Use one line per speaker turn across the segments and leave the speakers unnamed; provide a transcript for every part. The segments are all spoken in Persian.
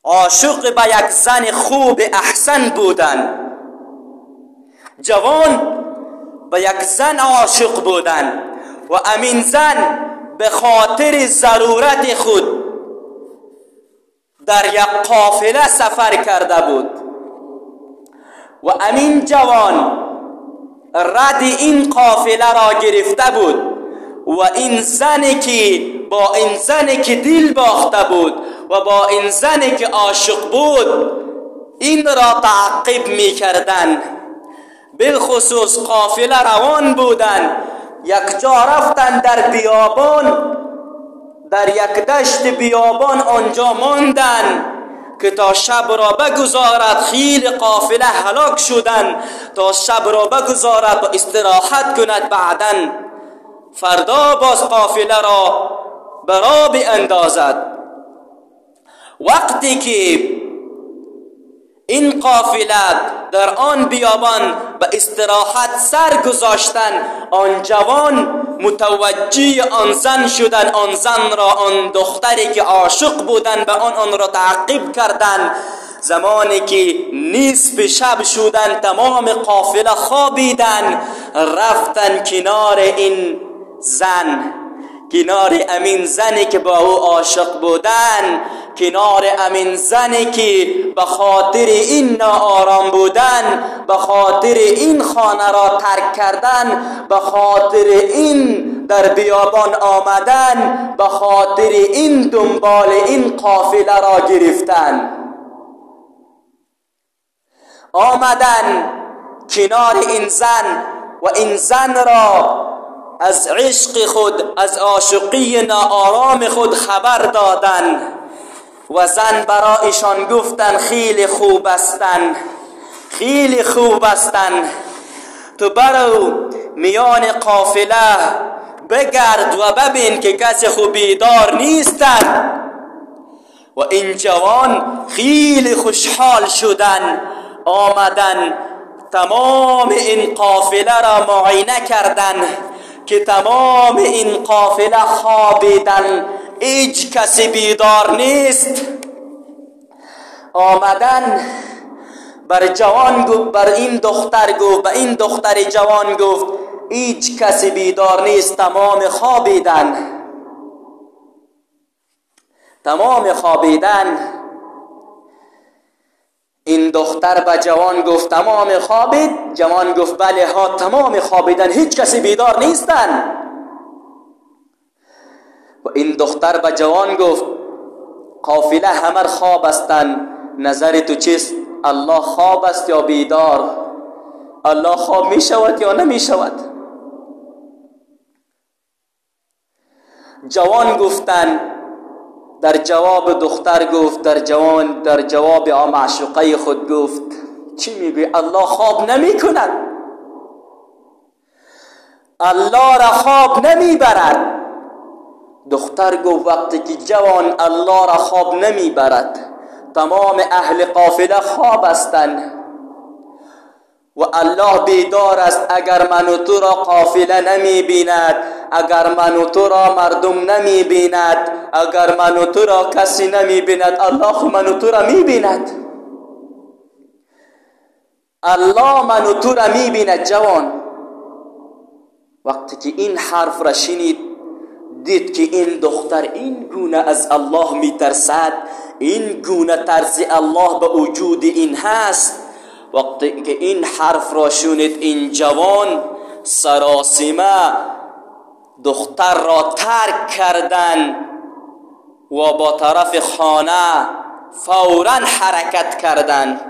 عاشق به یک زن خوب احسن بودن. جوان به یک زن عاشق بودن و امین زن به خاطر ضرورت خود در یک قافله سفر کرده بود و امین جوان رد این قافله را گرفته بود و این زنی که با این زنی که دل باخته بود و با این زنی که عاشق بود این را تعقیب می کردن. بالخصوص قافله روان بودن، یک جا رفتن در بیابان، در یک دشت بیابان آنجا ماندن که تا شب را بگذارد. خیلی قافله هلاک شدن تا شب را بگذارد و استراحت کند، بعداً فردا باز قافله را برا بیندازد. وقتی که این قافله در آن بیابان به استراحت سر گذاشتن، آن جوان متوجه آن زن شدن. آن زن را، آن دختری که عاشق بودن به آن را تعقیب کردند. زمانی که نصف شب شدن تمام قافله خوابیدن، رفتن کنار این زن، کنار امین زنی که با او عاشق بودن، کنار امین زنی که به خاطر این ناآرام بودن، به خاطر این خانه را ترک کردن، به خاطر این در بیابان آمدن، به خاطر این دنبال این قافله را گرفتن. آمدن کنار این زن و این زن را از عشق خود، از عاشقی ناآرام خود خبر دادن و زن برایشان گفتن خیلی خوب هستن، خیلی خوب هستن، تو برو میان قافله بگرد و ببین که کسی خوب بیدار نیستن. و این جوان خیلی خوشحال شدن، آمدن تمام این قافله را معاینه کردن که تمام این قافله خوابیدن، هیچ کسی بیدار نیست. آمدن بر جوان گفت، بر این دختر گفت، به این دختر جوان گفت هیچ کسی بیدار نیست، تمام خوابیدن، تمام خوابیدن. این دختر به جوان گفت تمام خوابید؟ جوان گفت بله ها تمام خوابیدن، هیچ کسی بیدار نیستن. و این دختر به جوان گفت قافله همه خواب هستن، نظر تو چیست؟ الله خواب است یا بیدار؟ الله خواب می شود یا نمی شود؟ جوان گفتن، در جواب دختر گفت، در جواب معشوقه خود گفت چی میگوی؟ الله خواب نمی کند، الله را خواب نمی برد. دختر گفت وقتی که جوان الله را خواب نمی برد، تمام اهل قافله خواب هستند و الله بیدار است. اگر من و تو را قافله نمی بیند، اگر من و تو را مردم نمی بیند، اگر من و تو را کسی نمی بیند، الله خو من و تو را می بیند. الله من و تو را می بیند. جوان وقتی که این حرف را شنید، دید که این دختر این گونه از الله می ترسد، این گونه ترس الله به وجود این هست. وقتی که این حرف را شنید، این جوان سراسیمه دختر را ترک کردن و با طرف خانه فوراً حرکت کردن.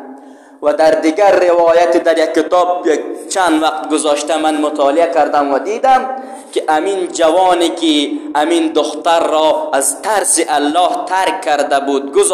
و در دیگر روایت در یک کتاب یک چند وقت گذاشته من مطالعه کردم و دیدم که امین جوانی که امین دختر را از ترس الله ترک کرده بود